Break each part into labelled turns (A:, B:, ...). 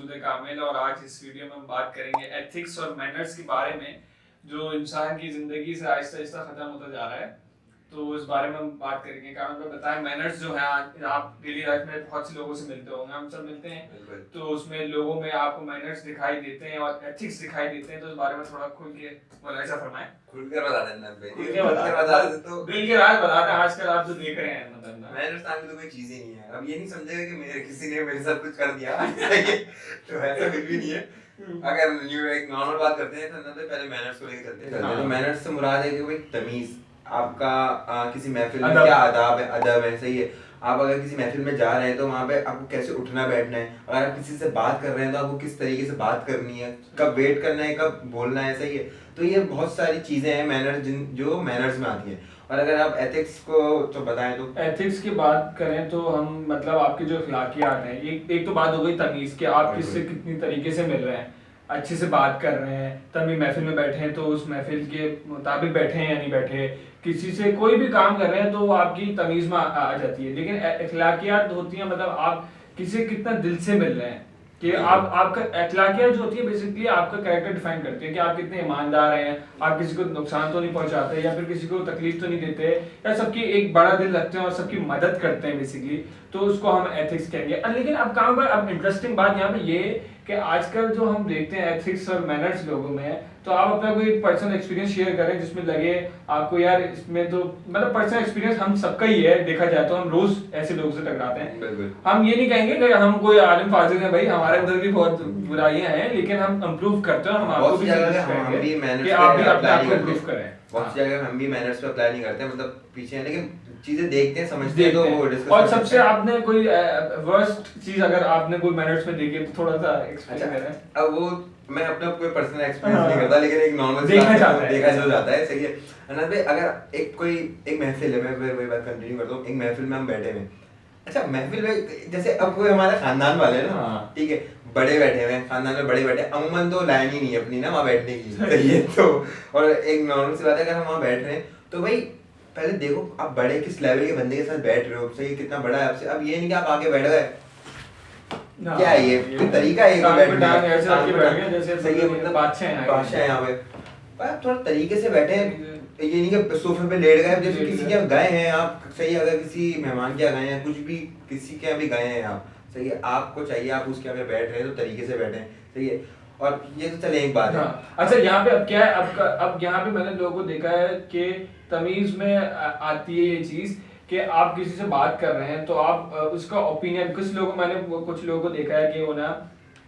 A: मौजूद है कामिल और आज इस वीडियो में हम बात करेंगे एथिक्स और मैनर्स के बारे में जो इंसान की ज़िंदगी से आहिस्ता आहिस्ता ख़त्म होता जा रहा है। तो इस बारे में हम बात करेंगे। कामिल को बताएं मैनर्स जो है आप डेली लाइफ में बहुत से लोगों से मिलते होंगे, हम सब मिलते हैं, तो उसमें लोगों में आपको मैनर्स दिखाई देते हैं और एथिक्स दिखाई देते हैं। तो इस बारे में थोड़ा खुल के मुलाहिजा फरमाएं।
B: खुलकर बता देना भाई,
A: खुल के बता दें तो दिल के राज बताते हैं। आजकल आप जो देख रहे हैं मतलब
B: मैनर्स नाम की तो कोई चीज ही नहीं है। अब ये नहीं समझेगा कि मेरे किसी ने मेरे साथ कुछ कर दिया तो ऐसा कुछ भी नहीं है। अगर न्यू एक नॉर्मल बात करते हैं तो पहले मैनर्स को लेकर चलते हैं। तो मैनर्स से मुराद है कि भाई तमीज, आपका किसी महफिल में क्या अदब है, सही है। आप अगर किसी महफिल में जा रहे हैं तो वहाँ पे आपको कैसे उठना बैठना है, अगर आप किसी से बात कर रहे हैं तो आपको किस तरीके से बात करनी है, कब वेट करना है, कब बोलना है, सही है। तो ये बहुत सारी चीजें हैं मैनर्स जो मैनर्स में आती हैं। और अगर आप एथिक्स को तो बताएं तो
A: एथिक्स की बात करें तो हम मतलब आपकी जो अखलाकियात हैं, एक तो बात हो गई तमीज़ कि आप किससे कितनी तरीके से मिल रहे हैं, अच्छे से बात कर रहे हैं, तभी महफिल में बैठे हैं तो उस महफिल के मुताबिक बैठे हैं या नहीं बैठे, किसी से कोई भी काम कर रहे हैं तो वो आपकी तमीज़ में आ जाती है। लेकिन अखलाकियात होती हैं मतलब आप किसी से कितना दिल से मिल रहे हैं कि आप आपका अखलाकियात जो होती है बेसिकली आपका कैरेक्टर डिफाइन करती है कि आप कितने ईमानदार हैं, आप किसी को नुकसान तो नहीं पहुंचाते या फिर किसी को तकलीफ तो नहीं देते या सबकी एक बड़ा दिल रखते हैं और सबकी मदद करते हैं बेसिकली, तो उसको हम एथिक्स कहेंगे। लेकिन अब काम पर अब इंटरेस्टिंग बात यहाँ पे ये कि आजकल जो हम देखते हैं एथिक्स और मैनर्स लोगों में, तो आप अपना कोई पर्सनल एक्सपीरियंस शेयर करें जिसमें लगे आपको यार इसमें तो मतलब पर्सनल एक्सपीरियंस हम सबका ही है, देखा जाए तो हम रोज ऐसे लोगों से टकराते हैं। हम ये नहीं कहेंगे कि हम कोई आलिम फाजिल हैं, भाई हमारे अंदर भी बहुत बुराइयां हैं लेकिन हम इम्प्रूव करते हैं और हम आपको भी कि आप भी अपने आप को इम्प्रूव करें।
B: बहुत जगह हम भी मैनर्स पे अप्लाई नहीं करते, मतलब पीछे हैं, लेकिन चीजें देखते हैं, समझते हैं, तो वो डिस्कस।
A: और सबसे आपने कोई वर्स्ट चीज अगर आपने कोई मैनर्स में देखी तो थोड़ा सा एक्सप्लेन करें।
B: अब वो मैं अपना कोई पर्सनल एक्सपीरियंस नहीं करता, लेकिन एक नॉर्मल
A: देखा
B: जो जाता है, सही है अनंत भाई। अगर एक महफिल है, मैं वही बात कंटिन्यू करता हूँ। एक महफिल में हम बैठे हैं, अच्छा महफिल में जैसे अब कोई हमारे खानदान वाले हैं ना, ठीक है, बड़े बैठे हुए हैं, खानदान में बड़े बैठे, अमूमन तो लाइन ही नहीं है अपनी ना वहाँ बैठने की, सही है। तो और एक नॉर्मल सी बात है, अगर हम वहाँ बैठ रहे हैं तो भाई पहले देखो आप बड़े किस लेवल के बंदे के साथ बैठ रहे हो, सही, कितना बड़ा है आपसे। अब ये नहीं कि आप आगे बैठ गए, क्या है ये तरीका है बैठने का, जैसे सही है, मतलब बादशाह है यहाँ पे। आप थोड़ा तरीके से बैठे, ये नहीं कि सोफे पे लेट गए जैसे किसी के गए हैं आप, सही है। अगर किसी मेहमान के यहाँ गए हैं, कुछ भी किसी के यहाँ भी गए हैं आप, सही है, आपको चाहिए आप उसके यहाँ बैठ रहे हैं तो तरीके से बैठे, सही है। और ये तो चले एक बात है।
A: अच्छा यहाँ पे अब क्या है, अब यहाँ पे मैंने लोगों को देखा है कि तमीज में आती है ये चीज कि आप किसी से बात कर रहे हैं तो आप उसका ओपिनियन, कुछ लोगों को देखा है कि वो ना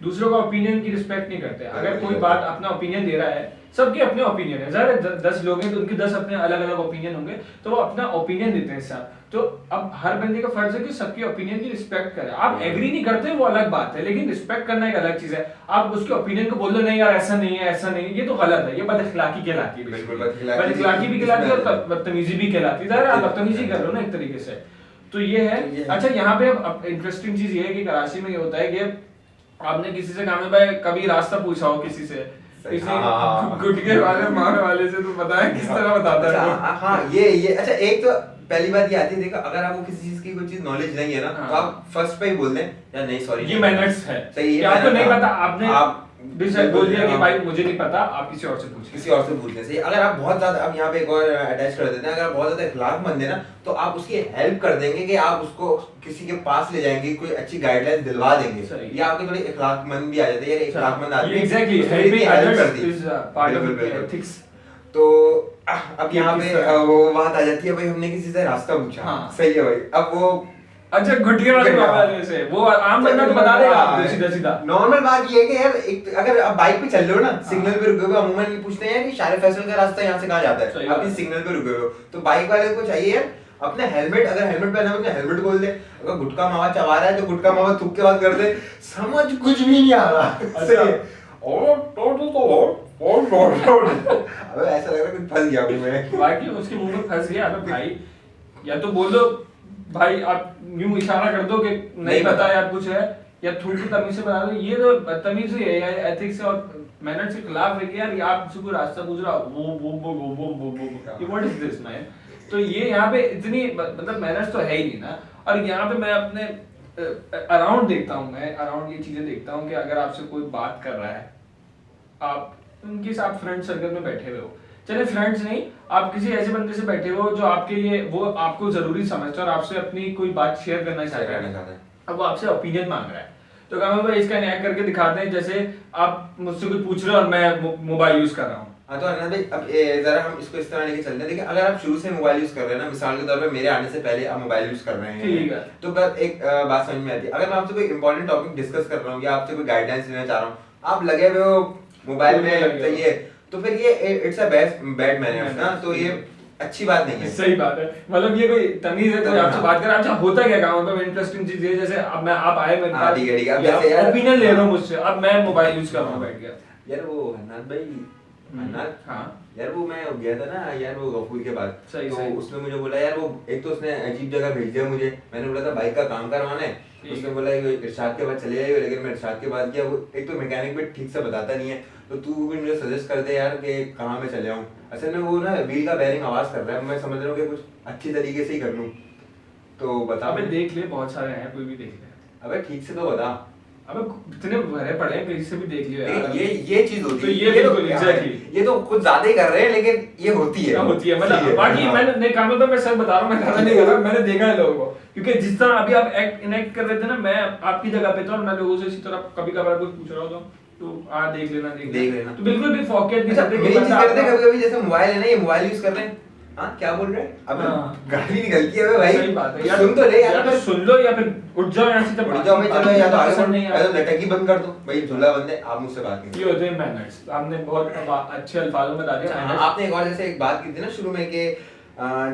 A: दूसरों का ओपिनियन की रिस्पेक्ट नहीं करते। अगर कोई बात अपना ओपिनियन दे रहा है, सबके अपने ओपिनियन है, ज़ाहिर 10 लोग हैं तो उनके 10 अपने अलग अलग ओपिनियन होंगे, तो वो अपना ओपिनियन देते हैं सब। तो अब हर बंदे का फर्ज है कि सबके ओपिनियन की रिस्पेक्ट करे। आप एग्री नहीं करते वो अलग बात है, लेकिन रिस्पेक्ट करना एक अलग चीज है। आप उसके ओपिनियन को बोल दो नहीं यार ऐसा नहीं है, ऐसा नहीं है, ये तो गलत है, ये बदअखलाकी कहलाती है। बदअखलाकी भी कहलाती है और बदतमीजी भी कहलाती है। आप बदतमीजी कर रहे हो ना एक तरीके से, तो ये है। अच्छा यहाँ पे अब इंटरेस्टिंग चीज ये है कि कराची में ये होता है कि आपने किसी से कहा भाई कभी रास्ता पूछा हो किसी से, गुटके वाले मारने वाले से, तो बताएं किस तरह बताता है।
B: हाँ ये अच्छा, एक तो पहली बात ये आती है, देखो अगर आपको किसी चीज की कोई चीज नॉलेज नहीं है ना, तो आप फर्स्ट पे ही बोल दें या नहीं सॉरी,
A: ये मैनर्स है,
B: सही है।
A: आपको नहीं पता, आप बोल दिया कि भाई मुझे नहीं पता, आप किसी और से
B: पूछें, सही। अगर आप बहुत ज्यादा, अब यहाँ पे एक और अटैच कर देते हैं, अगर आप बहुत ज्यादा इखलाकमंद है ना, तो आप उसकी हेल्प कर देंगे कि आप उसको किसी के पास ले जाएंगे, कोई अच्छी गाइडलाइन दिलवा देंगे, या आपके थोड़े इखलाकमंद भी आ जाते हैं, यार इखलाकमंद आदमी
A: एग्जैक्टली हेल्प कर दी एथिक्स।
B: तो अब यहाँ पे वो बात आ जाती है, भाई हमने किसी से रास्ता पूछा, सही है भाई, अब वो
A: अच्छा गुटके वाले से वो आम बंदा तो बता देगा आपको सीधा।
B: नॉर्मल बात ये है कि यार एक अगर आप बाइक पे चल रहे हो ना, सिग्नल पे रुके हो, अमूमन पूछते हैं कि शारे फैसल का रास्ता यहाँ से कहाँ जाता है, आप इस सिग्नल पे रुके हो, तो बाइक वाले को चाहिए यार अपने हेलमेट, अगर हेलमेट पहना है हेलमेट खोल दे, अगर गुटका मावा चबा रहा है तो गुटका मावा थूक के बात कर दे, समझ कुछ भी नहीं आ रहा, सही है। अबे ऐसा लग रहा है कुछ फंस गया मैं,
A: बाकी उसके मुंह में फंस गया। अबे भाई या तो बोल दो भाई, आप यूं इशारा कर दो कि नहीं पता यार कुछ है, या थोड़ी तमीज से बता दो। ये तो बदतमीज है, एथिक्स और मैनर्स के खिलाफ है कि यार आप किसी को रास्ता पूछ रहा वो व्हाट इज दिस मैन। तो ये यहाँ पे इतनी मतलब मैनर्स तो है ही नहीं ना। और यहाँ पे मैं अपने अराउंड देखता हूँ मैं, अराउंड ये चीजें देखता हूँ कि अगर आपसे कोई बात कर रहा है, आप उनके साथ फ्रेंड सर्कल में बैठे हुए हो, चले फ्रेंड्स नहीं, आप किसी ऐसे बंदे से बैठे हो जो आपके लिए वो आपको जरूरी समझता है और आपसे अपनी कोई बात शेयर करना चाहता है, अब वो आपसे ओपिनियन मांग रहा है, तो कहा भाई इसका न्याय करके दिखाते हैं, जैसे आप मुझसे कुछ पूछ रहे हो और मैं मोबाइल यूज कर रहा हूँ।
B: हाँ तो अरनाद भाई अब जरा हम इसको इस तरह लेके चलते हैं। देखिए अगर आप शुरू से मोबाइल यूज कर रहे हैं ना, मिसाल के तौर पे मेरे आने से पहले आप मोबाइल यूज कर रहे हैं,
A: ठीक है,
B: तो बस एक बात समझ में आती है, अगर मैं आपसे कोई इंपॉर्टेंट टॉपिक डिस्कस कर रहा हूँ या आपसे कोई गाइडेंस लेना चाह रहा हूँ, आप लगे हुए हो मोबाइल में, सही है, तो फिर ये इट्स अ बैड मैनर्स ना, तो ये अच्छी बात नहीं है।
A: सही बात है, मतलब ये कोई तमीज है, कोई आपसे बात कर रहा है, अच्छा होता क्या काम, मतलब इंटरेस्टिंग चीज है, जैसे अब मैं आप आए मेरे पास,
B: ठीक है अब जैसे यार
A: ओपिनियन ले रहा हूँ मुझसे, अब मैं मोबाइल यूज कर रहा हूँ बैठ गया
B: यार, वो अरनाद भाई, अरनाद
A: हाँ
B: यार, वो मैं गया था ना यार वो गफूर के पास,
A: सही
B: तो
A: सही,
B: उसने मुझे बोला यार, वो एक तो उसने अजीब जगह भेज दिया मुझे, मैंने बोला था बाइक का काम करवाना है, उसने बोला इरशाद के बाद चले जाइए, लेकिन मैं इरशाद के बाद किया, वो एक तो मैकेनिक भी ठीक से बताता नहीं है, तो तू भी मुझे सजेस्ट कर दे यार कि कहाँ मैं चले आऊँ। असल में वो ना व्हील का बेयरिंग आवाज कर रहा है, मैं समझ रहा हूँ कि कुछ अच्छी तरीके से ही कर लूँ, तो बता।
A: अबे देख ले, बहुत सारे हैं, कोई भी देख ले,
B: अबे ठीक से तो बता।
A: अबे इतने भरे पड़े हैं, कहीं से भी देख लियो यार।
B: ये चीज होती है,
A: ये बिल्कुल एग्जैक्टली,
B: ये तो कुछ ज्यादा ही कर रहे हैं, लेकिन ये होती है
A: मतलब बाकी मैंने नहीं काम तो मैं सर बता रहा हूँ, मैं खाना नहीं कर रहा, मैंने देखा है लोगों को, क्योंकि जिस तरह अभी आप इनेक्ट कर रहे थे ना, मैं आपकी जगह पे था और मैं लोगों से इसी तरह कभी कभार कुछ पूछ रहा होता, तो देख लेना, तो बिल्कुल भी फोकस नहीं करते।
B: कभी जैसे मोबाइल है ना, ये मोबाइल यूज कर रहे हैं, हाँ क्या बोल रहे हैं, अब गाली निकलती है भाई,
A: सही बात है यार,
B: सुन तो ले यार,
A: या तो सुन लो या फिर उठ जाओ यहाँ से,
B: उठ जाओ भाई, चलो या तो आगे बढ़ो, या तो लटकी बंद कर दो भाई, झूला बंद है, आप मुझसे बात नहीं।
A: ये होते हैं मैनर्स, आपने बहुत अच्छे अल्फाजों में बता दिया।
B: आपने एक और जैसे एक बात की थी ना शुरू में कि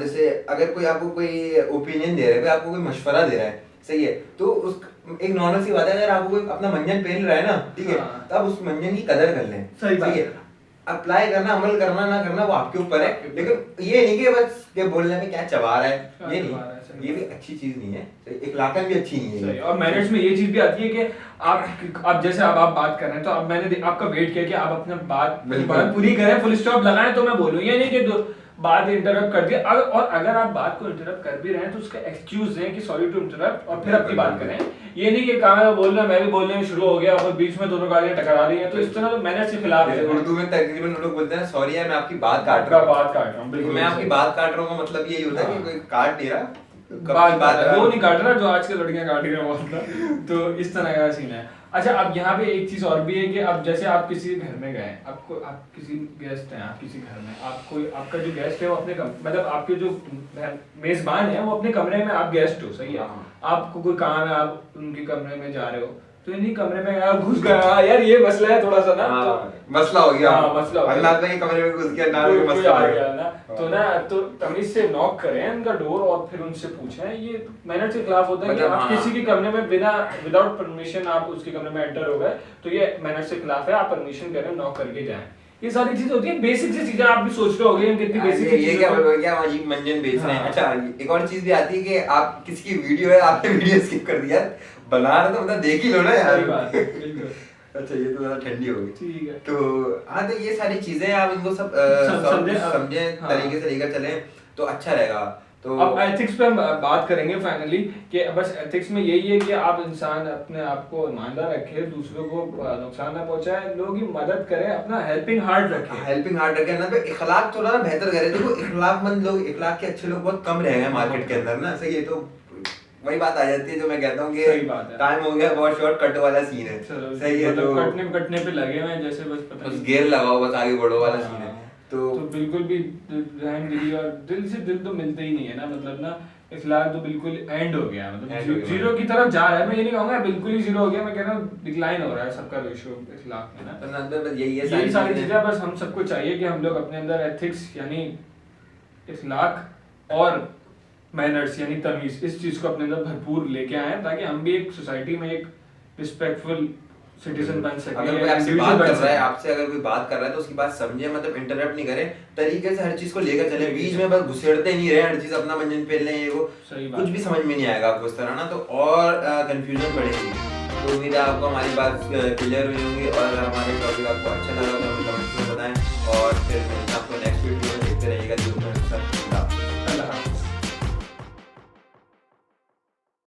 B: जैसे अगर कोई आपको कोई ओपिनियन दे रहा है, कोई आपको कोई मशवरा दे रहा है, सही है, तो उस एक नॉर्मल सी बात है, अगर आपको कोई अपना मंजन पहन रहा है ना, ठीक है, तब उस मंजन की कदर कर लें,
A: सही है,
B: अप्लाई करना, अमल करना ना करना वो आपके ऊपर है, लेकिन ये नहीं कि बस ये बोलने में क्या चबा रहा है, ये नहीं, ये भी अच्छी चीज नहीं है, इखलाकन भी अच्छी नहीं है।
A: और मैनर्स में ये चीज भी आती है कि आप जैसे अब आप बात कर रहे हैं, तो अब मैंने आपका वेट किया कि आप अपना बात पूरी करें, फुल स्टॉप लगाएं तो मैं बोलूं, ये नहीं कि बात इंटरप्ट कर दिया, और अगर आप बात को इंटरप्ट कर भी रहे हैं तो उसका एक्सक्यूज दें कि सॉरी टू इंटरप्ट, और फिर अपनी बात करें, ये नहीं कि काम है बोल रहा मैं भी बोलने में शुरू हो गया और बीच में दोनों गालियां टकरा रही हैं, तो इस तरह तो मैनर्स के खिलाफ है।
B: उर्दू में तकरीबन लोग बोलते हैं सॉरी यार मैं आपकी बात काट रहा हूं, बिल्कुल मैं आपकी बात काट रहा हूं, मतलब यही होता है कि कोई काट नहीं रहा,
A: वो नहीं काट रहा जो आज के लड़कियां काट रही हैं बहुत, तो इस तरह का सीन है। अच्छा अब यहाँ पे एक चीज और भी है कि अब जैसे आप किसी घर में गए, आप किसी गेस्ट हैं, आप किसी घर में, आपका जो गेस्ट है वो अपने मतलब आपके जो मेजबान है वो अपने कमरे में, आप गेस्ट हो, सही है, आपको कोई काम है, आप उनके कमरे में जा रहे हो, तो इन्हीं कमरे में यार घुस गया, यार ये मसला है थोड़ा सा ना, तो
B: मसला हो गया,
A: मसला हो गया,
B: अल्लाह भाई कमरे में घुस गया ना, मसला
A: आ गया ना, तो ना तो तमीज से नॉक करें उनका डोर और फिर उनसे पूछें, ये मैनर के खिलाफ होता है कि आप किसी के कमरे में विदाउट परमिशन आप उसके कमरे में एंटर हो गए, तो ये मैनर से खिलाफ है, आप परमिशन करें, नॉक करके जाएं, ये सारी चीजें होती है, बेसिक सी चीजें आप भी सोच रहे होंगे कितनी बेसिक
B: ये क्या अजीब मंजन बेच रहे हैं। अच्छा एक और चीज भी आती है कि आप किसी की वीडियो है, आपने वीडियो स्किप कर दिया, बना रहे तो मतलब देख ही लो ना यार,
A: बिल्कुल।
B: अच्छा ये तो ज़्यादा ठंडी हो गई,
A: ठीक है,
B: तो हाँ, तो ये सारी चीजें आप इनको सब समझे तरीके से लेकर चलें तो अच्छा रहेगा। तो
A: अब एथिक्स पे हम बात करेंगे फाइनली कि बस एथिक्स में यही है कि आप इंसान अपने आप को ईमानदार रखें, दूसरों को नुकसान ना पहुंचाए, लोगों की मदद करें, अपना हेल्पिंग हार्ट रखें
B: ना, इखलाक थोड़ा ना बेहतर करें। देखो इखलाकमंद लोग, इखलाक के अच्छे लोग बहुत कम रह गए मार्केट के अंदर ना, सही है, तो वही बात आ जाती है जो मैं कहता हूँ कि टाइम हो गया, बहुत शॉर्ट कट वाला सीन है, सही है, तो
A: कटने पे लगे हुए हैं, जैसे बस पता नहीं
B: गियर लगाओ बस आगे बढ़ो वाला सीन है,
A: तो बिल्कुल भी रहमदिली और दिल से दिल तो मिलते ही नहीं है ना, मतलब ना इखलाक तो बिल्कुल एंड हो गया, मतलब जीरो की तरफ जा रहा है, मैं ये नहीं कहूंगा बिल्कुल ही जीरो हो गया, मैं कह रहा हूँ डिक्लाइन हो रहा है सबका रेशियो इखलाक में ना, यही सारी चीजें बस हम सबको चाहिए कि हम लोग अपने अंदर एथिक्स यानी इखलाक और मैनर्स यानी तमीज, इस चीज को अपने अंदर भरपूर लेके आए ताकि हम भी एक सोसाइटी में एक रिस्पेक्टफुल सिटीजन बन सके।
B: अगर कोई आपसे बात कर रहा है, आपसे अगर कोई बात कर रहा है तो उसकी बात समझे, मतलब इंटरप्ट नहीं करें, तरीके से हर चीज को लेकर चले, बीच में बस घुसेड़ते नहीं रहे, हर चीज अपना मंजन पे लें, ये वो कुछ भी समझ में नहीं आएगा आपको इस तरह ना, तो और कंफ्यूजन बढ़ेगी। तो उम्मीद है आपको हमारी बात क्लियर हुई होगी, और हमारे टॉपिक आपको अच्छा लगा तो हमें कमेंट्स में बताएं, और फिर मिलते हैं आपको नेक्स्ट वीडियो।